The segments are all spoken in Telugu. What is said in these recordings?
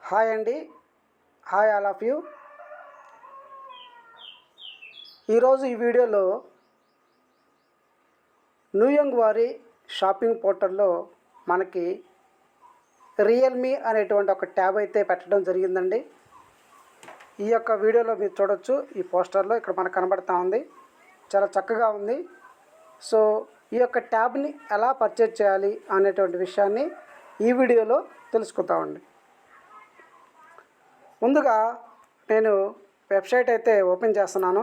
హాయ్ అండి. Hi all of you. ఈరోజు ఈ వీడియోలో న్యూయంగ్ వారి షాపింగ్ పోర్టల్లో మనకి రియల్మీ అనేటువంటి ఒక ట్యాబ్ అయితే పెట్టడం జరిగిందండి. ఈ యొక్క వీడియోలో మీరు చూడొచ్చు. ఈ పోస్టర్లో ఇక్కడ మనకు కనబడతా ఉంది. చాలా చక్కగా ఉంది. సో ఈ యొక్క ట్యాబ్ని ఎలా పర్చేజ్ చేయాలి అనేటువంటి విషయాన్ని ఈ వీడియోలో తెలుసుకుందామండి. ముందుగా నేను వెబ్సైట్ అయితే ఓపెన్ చేస్తున్నాను,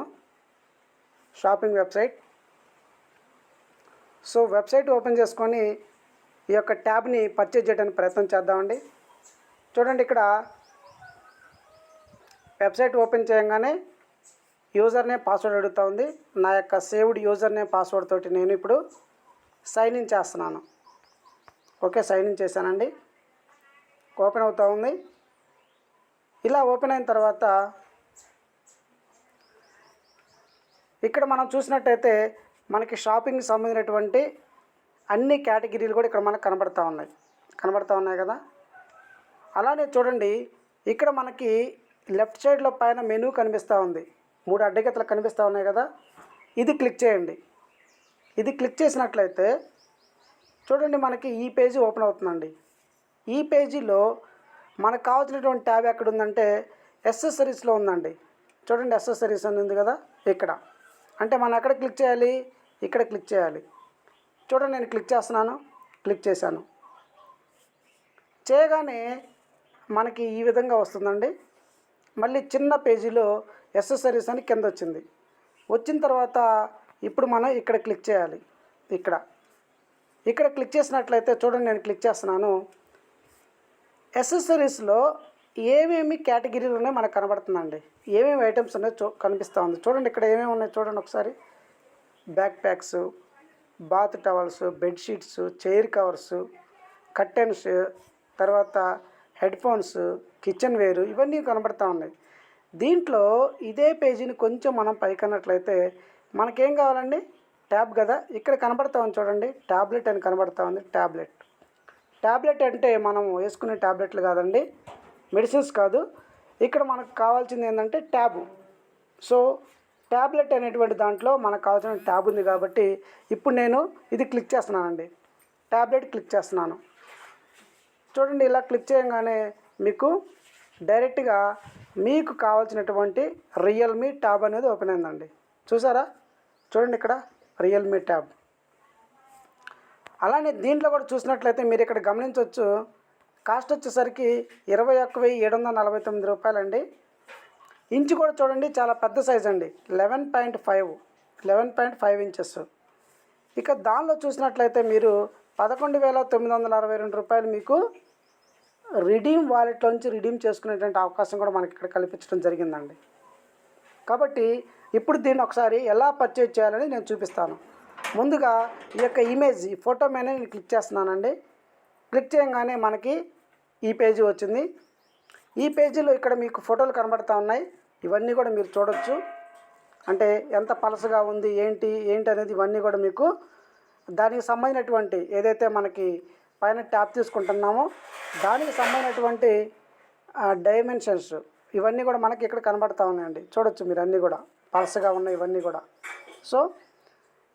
shopping website. So website open చేసుకొని ఈ యొక్క ట్యాబ్ని పర్చేజ్ చేయడానికి ప్రయత్నం చేద్దామండి. చూడండి, ఇక్కడ వెబ్సైట్ ఓపెన్ చేయగానే యూజర్ నేమ్ పాస్వర్డ్ అడుగుతూ ఉంది. నా యొక్క సేవ్డ్ యూజర్ నేమ్ పాస్వర్డ్ తోటి నేను ఇప్పుడు సైన్ ఇన్ చేస్తున్నాను. ఓకే, సైన్ ఇన్ చేశానండి. ఓపెన్ అవుతూ ఉంది. ఇలా ఓపెన్ అయిన తర్వాత ఇక్కడ మనం చూసినట్టయితే మనకి షాపింగ్కి సంబంధించినటువంటి అన్ని కేటగిరీలు కూడా ఇక్కడ మనకు కనబడతా ఉన్నాయి కదా. అలానే చూడండి, ఇక్కడ మనకి లెఫ్ట్ సైడ్లో పైన మెనూ కనిపిస్తూ ఉంది. 3 అడ్డగీతలు కనిపిస్తూ ఉన్నాయి కదా. ఇది క్లిక్ చేయండి. ఇది క్లిక్ చేసినట్లయితే చూడండి, మనకి ఈ పేజీ ఓపెన్ అవుతుందండి. ఈ పేజీలో మనకు కావాల్సినటువంటి ట్యాబ్ ఎక్కడ ఉందంటే యాక్సెసరీస్లో ఉందండి. చూడండి, యాక్సెసరీస్ అని ఉంది కదా. ఇక్కడ అంటే మనం ఎక్కడ క్లిక్ చేయాలి? ఇక్కడ క్లిక్ చేయాలి. చూడండి, నేను క్లిక్ చేస్తున్నాను. క్లిక్ చేశాను. చేయగానే మనకి ఈ విధంగా వస్తుందండి. మళ్ళీ చిన్న పేజీలో యాక్సెసరీస్ అని కింద వచ్చింది. వచ్చిన తర్వాత ఇప్పుడు మనం ఇక్కడ క్లిక్ చేయాలి. ఇక్కడ క్లిక్ చేసినట్లయితే చూడండి, నేను క్లిక్ చేస్తున్నాను. యాక్సెసరీస్లో ఏమేమి కేటగిరీలు ఉన్నాయో మనకు కనబడుతుందండి. ఏమేమి ఐటమ్స్ ఉన్నాయో కనిపిస్తూ ఉంది. చూడండి, ఇక్కడ ఏమేమి ఉన్నాయో చూడండి ఒకసారి. Backpacks, bath towels, bedsheets, chair covers, curtains, తర్వాత హెడ్ఫోన్స్, కిచెన్ వేరు, ఇవన్నీ కనబడుతూ ఉన్నాయి. దీంట్లో ఇదే పేజీని కొంచెం మనం పైకన్నట్లయితే మనకేం కావాలండి? ట్యాబ్ కదా. ఇక్కడ కనబడతా ఉంది చూడండి, ట్యాబ్లెట్ అని కనబడతా ఉంది. ట్యాబ్లెట్ అంటే మనం వేసుకునే ట్యాబ్లెట్లు కాదండి, మెడిసిన్స్ కాదు. ఇక్కడ మనకు కావాల్సింది ఏంటంటే ట్యాబు. సో ట్యాబ్లెట్ అనేటువంటి దాంట్లో మనకు కావాల్సిన ట్యాబ్ ఉంది కాబట్టి ఇప్పుడు నేను ఇది క్లిక్ చేస్తున్నానండి. ట్యాబ్లెట్ క్లిక్ చేస్తున్నాను. చూడండి, ఇలా క్లిక్ చేయగానే మీకు డైరెక్ట్గా మీకు కావాల్సినటువంటి రియల్మీ ట్యాబ్ అనేది ఓపెన్ అయిందండి. చూసారా? చూడండి, ఇక్కడ రియల్మీ ట్యాబ్. అలానే దీంట్లో కూడా చూసినట్లయితే మీరు ఇక్కడ గమనించవచ్చు, కాస్ట్ వచ్చేసరికి 21,749 రూపాయలండి. ఇంచు కూడా చూడండి, చాలా పెద్ద సైజ్ అండి. 11.5 ఇంచెస్. ఇక దానిలో చూసినట్లయితే మీరు 11,962 రూపాయలు మీకు రిడీమ్ వాలెట్లోంచి రిడీమ్ చేసుకునేటువంటి అవకాశం కూడా మనకి ఇక్కడ కల్పించడం జరిగిందండి. కాబట్టి ఇప్పుడు దీన్ని ఒకసారి ఎలా పర్చేజ్ చేయాలని నేను చూపిస్తాను. ముందుగా ఈ యొక్క ఇమేజ్, ఈ ఫోటో మీద నేను క్లిక్ చేస్తున్నానండి. క్లిక్ చేయగానే మనకి ఈ పేజీ వచ్చింది. ఈ పేజీలో ఇక్కడ మీకు ఫోటోలు కనబడుతూ ఉన్నాయి. ఇవన్నీ కూడా మీరు చూడొచ్చు. అంటే ఎంత పలసగా ఉంది, ఏంటి అనేది ఇవన్నీ కూడా మీకు దానికి సంబంధించినటువంటి ఏదైతే మనకి పైన ట్యాప్ తీసుకుంటున్నామో దానికి సంబంధించినటువంటి డైమెన్షన్స్ ఇవన్నీ కూడా మనకి ఇక్కడ కనబడుతూ ఉన్నాయండి. చూడొచ్చు మీరు, అన్నీ కూడా పలసగా ఉన్నాయి ఇవన్నీ కూడా. సో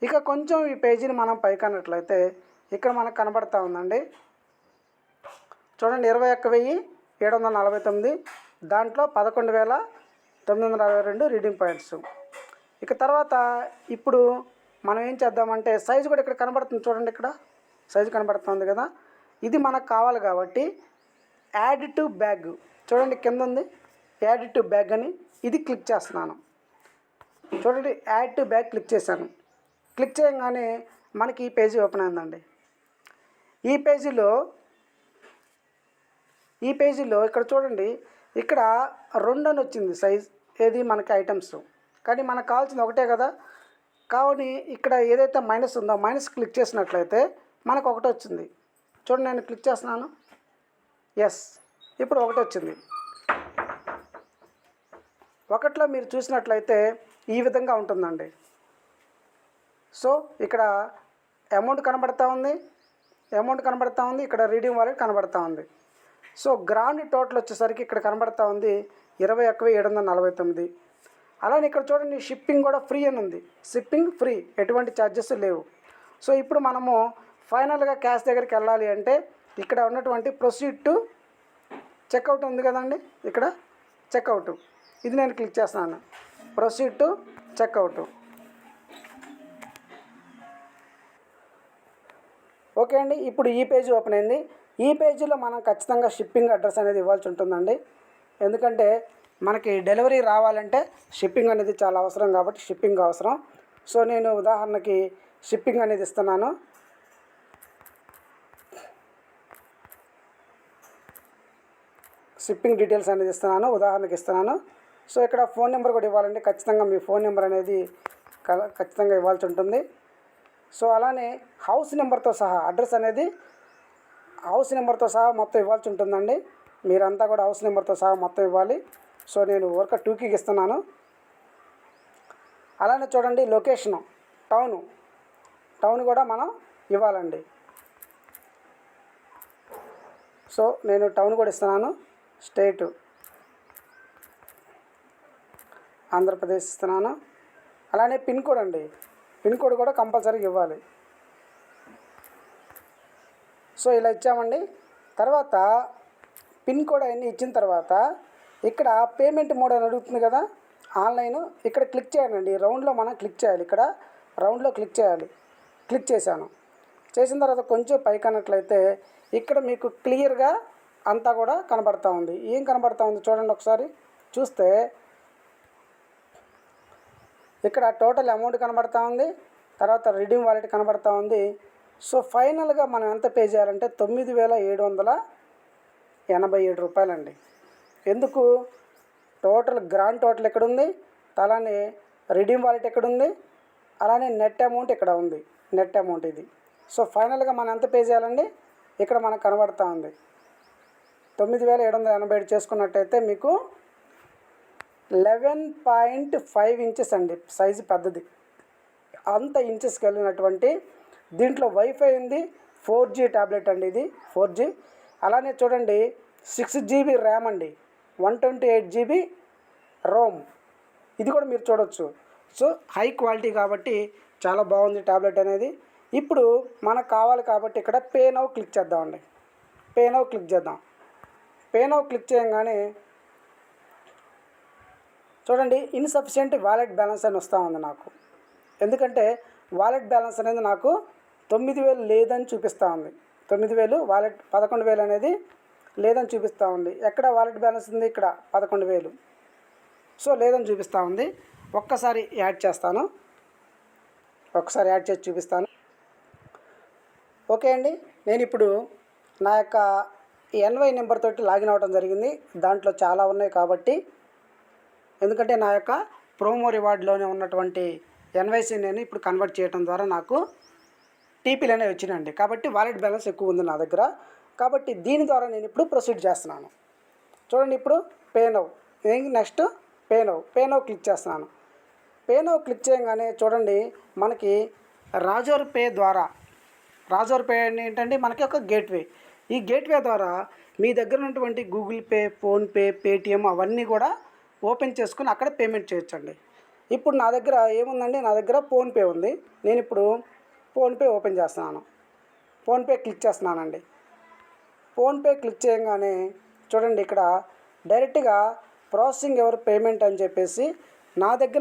ఇక కొంచెం ఈ పేజీని మనం పైకన్నట్లయితే ఇక్కడ మనకు కనబడుతూ ఉందండి. చూడండి, 21,749, దాంట్లో 11,962 రీడింగ్ పాయింట్స్. ఇక తర్వాత ఇప్పుడు మనం ఏం చేద్దామంటే సైజు కూడా ఇక్కడ కనబడుతుంది. చూడండి, ఇక్కడ సైజు కనబడుతుంది కదా. ఇది మనకు కావాలి కాబట్టి యాడ్ టు బ్యాగ్, చూడండి కింద ఉంది యాడ్ టు బ్యాగ్ అని. ఇది క్లిక్ చేస్తున్నాను. చూడండి, యాడ్ టు బ్యాగ్ క్లిక్ చేశాను. క్లిక్ చేయగానే మనకి ఈ పేజీ ఓపెన్ అయిందండి. ఈ పేజీలో ఇక్కడ చూడండి, ఇక్కడ 2 అని వచ్చింది సైజ్. ఏది మనకి ఐటమ్స్, కానీ మనకు కావాల్సింది ఒకటే కదా. కావని ఇక్కడ ఏదైతే మైనస్ ఉందో మైనస్ క్లిక్ చేసినట్లయితే మనకు 1 వచ్చింది. చూడండి, నేను క్లిక్ చేస్తున్నాను. ఎస్, ఇప్పుడు 1 వచ్చింది. 1లో మీరు చూసినట్లయితే ఈ విధంగా ఉంటుందండి. సో ఇక్కడ అమౌంట్ కనబడతా ఉంది, ఇక్కడ రీడింగ్ వాలెట్ కనబడతా ఉంది. సో గ్రాండ్ టోటల్ వచ్చేసరికి ఇక్కడ కనబడతా ఉంది 21,749. అలానే ఇక్కడ చూడండి షిప్పింగ్ కూడా ఫ్రీ అని ఉంది. షిప్పింగ్ ఫ్రీ, ఎటువంటి ఛార్జెస్ లేవు. సో ఇప్పుడు మనము ఫైనల్గా క్యాష్ దగ్గరికి వెళ్ళాలి అంటే ఇక్కడ ఉన్నటువంటి ప్రొసీడ్ టు చెక్అవుట్ ఉంది కదండి, ఇక్కడ చెక్అవుట్, ఇది నేను క్లిక్ చేస్తున్నాను. Proceed to checkout. ఓకే అండి, ఇప్పుడు ఈ పేజీ ఓపెన్ అయింది. ఈ పేజీలో మనం ఖచ్చితంగా షిప్పింగ్ అడ్రస్ అనేది ఇవ్వాల్సి ఉంటుందండి. ఎందుకంటే మనకి డెలివరీ రావాలంటే షిప్పింగ్ అనేది చాలా అవసరం కాబట్టి షిప్పింగ్ అవసరం. సో నేను ఉదాహరణకి షిప్పింగ్ అనేది ఇస్తున్నాను. షిప్పింగ్ డీటెయిల్స్ అనేది ఇస్తున్నాను, ఉదాహరణకి ఇస్తున్నాను. సో ఇక్కడ ఫోన్ నెంబర్ కూడా ఇవ్వాలండి. ఖచ్చితంగా మీ ఫోన్ నెంబర్ అనేది ఖచ్చితంగా ఇవ్వాల్సి ఉంటుంది. సో అలానే హౌస్ నెంబర్తో సహా అడ్రస్ అనేది హౌస్ నెంబర్తో సహా మొత్తం ఇవ్వాల్సి ఉంటుందండి. మీరంతా కూడా హౌస్ నెంబర్తో సహా మొత్తం ఇవ్వాలి. సో నేను వర్క్ 2కి ఇస్తున్నాను. అలానే చూడండి లొకేషను, టౌన్ కూడా మనం ఇవ్వాలండి. సో నేను టౌన్ కూడా ఇస్తున్నాను. స్టేటు ఆంధ్రప్రదేశ్ ఇస్తున్నాను. అలానే పిన్ కోడ్ అండి, పిన్ కోడ్ కూడా కంపల్సరీగా ఇవ్వాలి. సో ఇలా ఇచ్చామండి. తర్వాత పిన్ కోడ్ అవన్నీ ఇచ్చిన తర్వాత ఇక్కడ పేమెంట్ మోడ్ అని అడుగుతుంది కదా, ఆన్లైన్, ఇక్కడ క్లిక్ చేయండి. రౌండ్లో మనం క్లిక్ చేయాలి. ఇక్కడ రౌండ్లో క్లిక్ చేయాలి. క్లిక్ చేశాను. చేసిన తర్వాత కొంచెం పైకి అన్నట్లయితే ఇక్కడ మీకు క్లియర్గా అంతా కూడా కనబడతా ఉంది. ఏం కనబడతా ఉంది చూడండి ఒకసారి. చూస్తే ఇక్కడ టోటల్ అమౌంట్ కనబడతా ఉంది, తర్వాత రిడీమ్ వాలెట్ కనబడతా ఉంది. సో ఫైనల్గా మనం ఎంత పే చేయాలంటే 9,787 రూపాయలండి. ఎందుకు? టోటల్ గ్రాండ్ టోటల్ ఎక్కడుంది, అలానే రిడీమ్ వాలెట్ ఎక్కడుంది, అలానే నెట్ అమౌంట్ ఇక్కడ ఉంది. నెట్ అమౌంట్ ఇది. సో ఫైనల్గా మనం ఎంత పే చేయాలండి, ఇక్కడ మనకు కనబడతా ఉంది. 9,787 చేసుకున్నట్టయితే మీకు 11.5 ఇంచెస్ అండి, సైజు పెద్దది. అంత ఇంచెస్కి వెళ్ళినటువంటి దీంట్లో వైఫై ఉంది. 4G ట్యాబ్లెట్ అండి, ఇది 4G. అలానే చూడండి 6GB ర్యామ్ అండి, 128GB రోమ్, ఇది కూడా మీరు చూడవచ్చు. సో హై క్వాలిటీ కాబట్టి చాలా బాగుంది ట్యాబ్లెట్ అనేది. ఇప్పుడు మనకు కావాలి కాబట్టి ఇక్కడ పే నౌ క్లిక్ చేద్దామండి. పే నౌ క్లిక్ చేద్దాం. పే నౌ క్లిక్ చేయగానే చూడండి ఇన్సఫిషియెంట్ వాలెట్ బ్యాలెన్స్ అని వస్తూ ఉంది నాకు. ఎందుకంటే వాలెట్ బ్యాలెన్స్ అనేది నాకు 9,000 లేదని చూపిస్తూ ఉంది. 9,000 వాలెట్ 11,000 అనేది లేదని చూపిస్తూ ఉంది. ఎక్కడ వాలెట్ బ్యాలెన్స్ ఉంది, ఇక్కడ 11,000. సో లేదని చూపిస్తూ ఉంది. ఒక్కసారి యాడ్ చేస్తాను, ఒక్కసారి యాడ్ చేసి చూపిస్తాను. ఓకే అండి, నేను ఇప్పుడు నా యొక్క NY నెంబర్ తోటి లాగిన్ అవ్వడం జరిగింది. దాంట్లో చాలా ఉన్నాయి కాబట్టి, ఎందుకంటే నా యొక్క ప్రోమో రివార్డ్లోనే ఉన్నటువంటి NYC నేను ఇప్పుడు కన్వర్ట్ చేయడం ద్వారా నాకు TPలు అనేవి వచ్చినాయండి. కాబట్టి వాలెట్ బ్యాలెన్స్ ఎక్కువ ఉంది నా దగ్గర. కాబట్టి దీని ద్వారా నేను ఇప్పుడు ప్రొసీడ్ చేస్తున్నాను. చూడండి ఇప్పుడు pay now, next pay now click చేస్తున్నాను. పే నౌ క్లిక్ చేయగానే చూడండి మనకి రాజోర్ పే ద్వారా, రాజోర్ పే ఏంటంటే మనకి ఒక గేట్వే. ఈ గేట్వే ద్వారా మీ దగ్గర ఉన్నటువంటి గూగుల్ పే, ఫోన్పే, పేటిఎం అవన్నీ కూడా ఓపెన్ చేసుకుని అక్కడ పేమెంట్ చేయొచ్చండి. ఇప్పుడు నా దగ్గర ఏముందండి, నా దగ్గర ఫోన్పే ఉంది. నేను ఇప్పుడు ఫోన్పే ఓపెన్ చేస్తున్నాను. ఫోన్పే క్లిక్ చేస్తున్నానండి. ఫోన్పే క్లిక్ చేయగానే చూడండి ఇక్కడ డైరెక్ట్గా ప్రాసెసింగ్ యువర్ పేమెంట్ అని చెప్పేసి నా దగ్గర